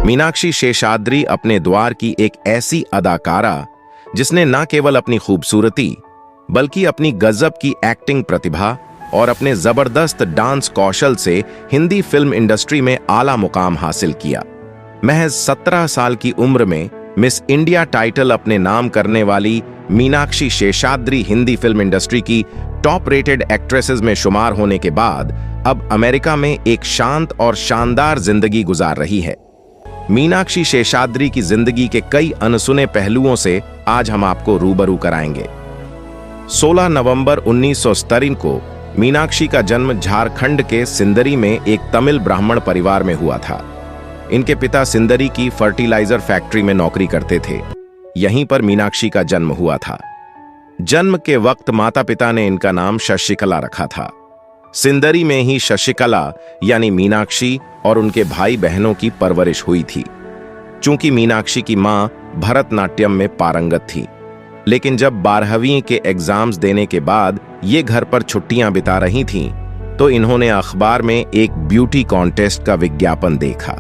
मीनाक्षी शेषाद्री अपने द्वार की एक ऐसी अदाकारा जिसने न केवल अपनी खूबसूरती बल्कि अपनी गजब की एक्टिंग प्रतिभा और अपने जबरदस्त डांस कौशल से हिंदी फिल्म इंडस्ट्री में आला मुकाम हासिल किया। महज 17 साल की उम्र में मिस इंडिया टाइटल अपने नाम करने वाली मीनाक्षी शेषाद्री हिंदी फिल्म इंडस्ट्री की टॉप रेटेड एक्ट्रेसेस में शुमार होने के बाद अब अमेरिका में एक शांत और शानदार जिंदगी गुजार रही है। मीनाक्षी शेषाद्री की जिंदगी के कई अनसुने पहलुओं से आज हम आपको रूबरू कराएंगे। 16 नवंबर 1970 को मीनाक्षी का जन्म झारखंड के सिंदरी में एक तमिल ब्राह्मण परिवार में हुआ था। इनके पिता सिंदरी की फर्टिलाइजर फैक्ट्री में नौकरी करते थे। यहीं पर मीनाक्षी का जन्म हुआ था। जन्म के वक्त माता पिता ने इनका नाम शशिकला रखा था। सिंदरी में ही शशिकला यानी मीनाक्षी और उनके भाई बहनों की परवरिश हुई थी। चूंकि मीनाक्षी की मां भरतनाट्यम में पारंगत थी, लेकिन जब 12वीं के एग्जाम्स देने के बाद ये घर पर छुट्टियां बिता रही थीं, तो इन्होंने अखबार में एक ब्यूटी कॉन्टेस्ट का विज्ञापन देखा।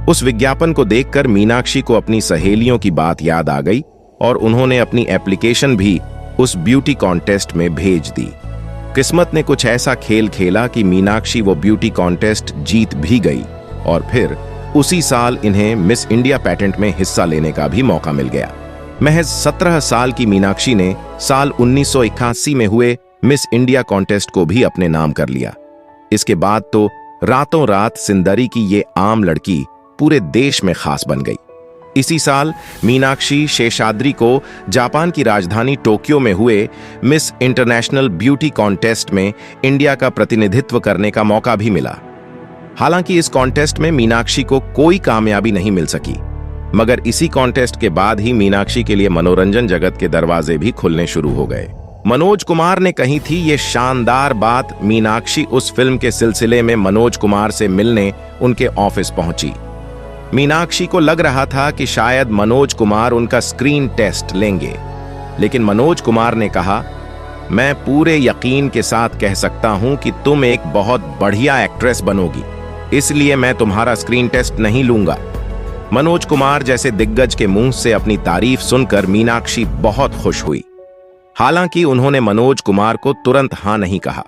उस विज्ञापन को देखकर मीनाक्षी को अपनी सहेलियों की बात याद आ गई और उन्होंने अपनी एप्लीकेशन भी उस ब्यूटी कॉन्टेस्ट में भेज दी। किस्मत ने कुछ ऐसा खेल खेला कि मीनाक्षी वो ब्यूटी कॉन्टेस्ट जीत भी गई और फिर उसी साल इन्हें मिस इंडिया पेटेंट में हिस्सा लेने का भी मौका मिल गया। महज 17 साल की मीनाक्षी ने साल 1981 में हुए मिस इंडिया कॉन्टेस्ट को भी अपने नाम कर लिया। इसके बाद तो रातों रात सिंदरी की ये आम लड़की पूरे देश में खास बन गई। इसी साल मीनाक्षी शेषाद्री को जापान की राजधानी टोक्यो में हुए मिस इंटरनेशनल ब्यूटी कॉन्टेस्ट में इंडिया का प्रतिनिधित्व करने का मौका भी मिला। हालांकि इस कॉन्टेस्ट में मीनाक्षी को कोई कामयाबी नहीं मिल सकी, मगर इसी कॉन्टेस्ट के बाद ही मीनाक्षी के लिए मनोरंजन जगत के दरवाजे भी खुलने शुरू हो गए। मनोज कुमार ने कही थी ये शानदार बात मीनाक्षी उस फिल्म के सिलसिले में मनोज कुमार से मिलने उनके ऑफिस पहुंची। मीनाक्षी को लग रहा था कि शायद मनोज कुमार उनका स्क्रीन टेस्ट लेंगे, लेकिन मनोज कुमार ने कहा, मैं पूरे यकीन के साथ कह सकता हूं कि तुम एक बहुत बढ़िया एक्ट्रेस बनोगी, इसलिए मैं तुम्हारा स्क्रीन टेस्ट नहीं लूंगा। मनोज कुमार जैसे दिग्गज के मुंह से अपनी तारीफ सुनकर मीनाक्षी बहुत खुश हुई। हालांकि उन्होंने मनोज कुमार को तुरंत हां नहीं कहा।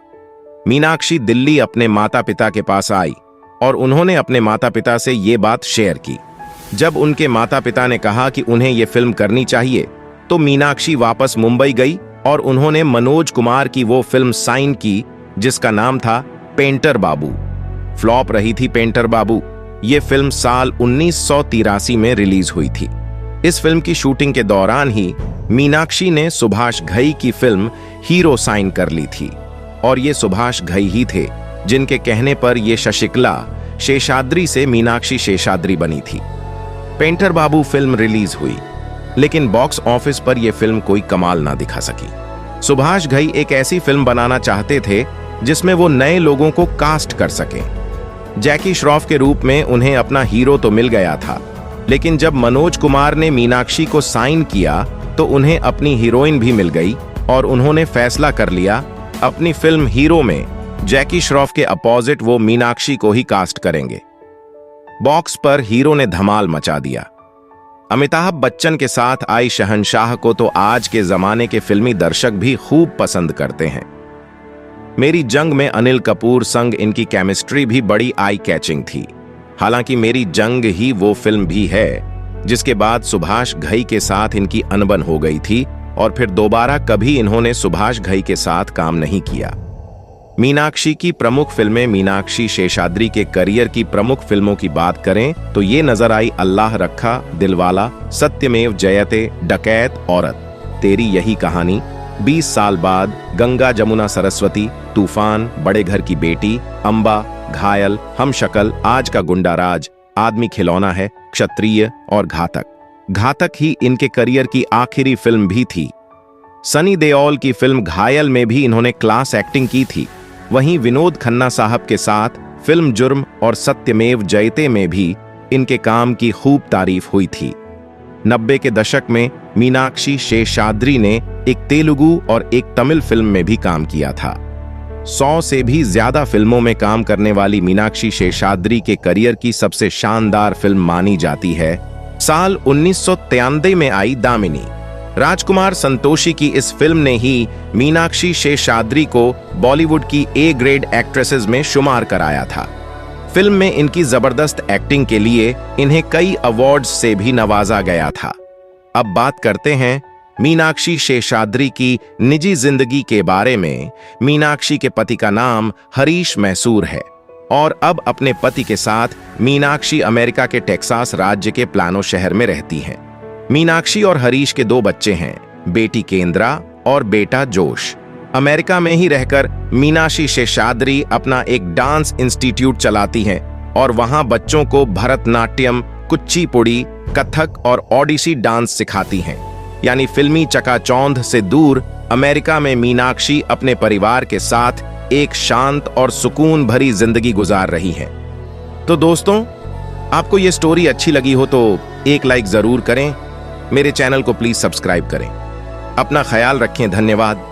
मीनाक्षी दिल्ली अपने माता पिता के पास आई और उन्होंने अपने माता पिता से ये बात शेयर की। जब उनके माता पिता ने कहा कि उन्हें ये फिल्म करनी चाहिए, तो मीनाक्षी वापस मुंबई गई और उन्होंने मनोज कुमार की वो फिल्म साइन की जिसका नाम था पेंटर बाबू। फ्लॉप रही थी पेंटर बाबू। ये फिल्म साल 1983 में रिलीज हुई थी। इस फिल्म की शूटिंग के दौरान ही मीनाक्षी ने सुभाष घई की फिल्म हीरो साइन कर ली थी और ये सुभाष घई ही थे जिनके कहने पर ये शशिकला शेषाद्री से मीनाक्षी शेषाद्री बनी थी। पेंटर बाबू फिल्म रिलीज हुई, लेकिन बॉक्स ऑफिस पर यह फिल्म कोई कमाल ना दिखा सकी। सुभाष घई एक ऐसी फिल्म बनाना चाहते थे जिसमें वो नए लोगों को कास्ट कर सकें। जैकी श्रॉफ के रूप में उन्हें अपना हीरो तो मिल गया था, लेकिन जब मनोज कुमार ने मीनाक्षी को साइन किया तो उन्हें अपनी हीरोइन भी मिल गई और उन्होंने फैसला कर लिया अपनी फिल्म हीरो में जैकी श्रॉफ के अपोजिट वो मीनाक्षी को ही कास्ट करेंगे। बॉक्स पर हीरो ने धमाल मचा दिया। अमिताभ बच्चन के साथ आई शहंशाह को तो आज के जमाने के फिल्मी दर्शक भी खूब पसंद करते हैं। मेरी जंग में अनिल कपूर संग इनकी केमिस्ट्री भी बड़ी आई कैचिंग थी। हालांकि मेरी जंग ही वो फिल्म भी है जिसके बाद सुभाष घई के साथ इनकी अनबन हो गई थी और फिर दोबारा कभी इन्होंने सुभाष घई के साथ काम नहीं किया। मीनाक्षी की प्रमुख फिल्में मीनाक्षी शेषाद्री के करियर की प्रमुख फिल्मों की बात करें तो ये नजर आई अल्लाह रखा, दिलवाला, सत्यमेव जयते, डकैत औरत, तेरी यही कहानी, 20 साल बाद, गंगा जमुना सरस्वती, तूफान, बड़े घर की बेटी, अंबा, घायल, हम शक्ल, आज का गुंडा राज, आदमी खिलौना है, क्षत्रिय और घातक। घातक ही इनके करियर की आखिरी फिल्म भी थी। सनी देओल की फिल्म घायल में भी इन्होंने क्लास एक्टिंग की थी। वहीं विनोद खन्ना साहब के साथ फिल्म जुर्म और सत्यमेव जयते में भी इनके काम की खूब तारीफ हुई थी। 90 के दशक में मीनाक्षी शेषाद्री ने एक तेलुगु और एक तमिल फिल्म में भी काम किया था। 100 से भी ज्यादा फिल्मों में काम करने वाली मीनाक्षी शेषाद्री के करियर की सबसे शानदार फिल्म मानी जाती है साल 1993 में आई दामिनी। राजकुमार संतोषी की इस फिल्म ने ही मीनाक्षी शेषाद्री को बॉलीवुड की ए ग्रेड एक्ट्रेसेस में शुमार कराया था। फिल्म में इनकी जबरदस्त एक्टिंग के लिए इन्हें कई अवार्ड्स से भी नवाजा गया था। अब बात करते हैं मीनाक्षी शेषाद्री की निजी जिंदगी के बारे में। मीनाक्षी के पति का नाम हरीश मैसूर है और अब अपने पति के साथ मीनाक्षी अमेरिका के टेक्सास राज्य के प्लानो शहर में रहती हैं। मीनाक्षी और हरीश के 2 बच्चे हैं, बेटी केंद्रा और बेटा जोश। अमेरिका में ही रहकर मीनाक्षी शेषाद्री अपना एक डांस इंस्टीट्यूट चलाती हैं और वहां बच्चों को भरतनाट्यम, कुचिपुड़ी, कथक और ओडिसी डांस सिखाती हैं। यानी फिल्मी चकाचौंध से दूर अमेरिका में मीनाक्षी अपने परिवार के साथ एक शांत और सुकून भरी जिंदगी गुजार रही है। तो दोस्तों, आपको ये स्टोरी अच्छी लगी हो तो एक लाइक जरूर करें। मेरे चैनल को प्लीज सब्सक्राइब करें। अपना ख्याल रखें। धन्यवाद।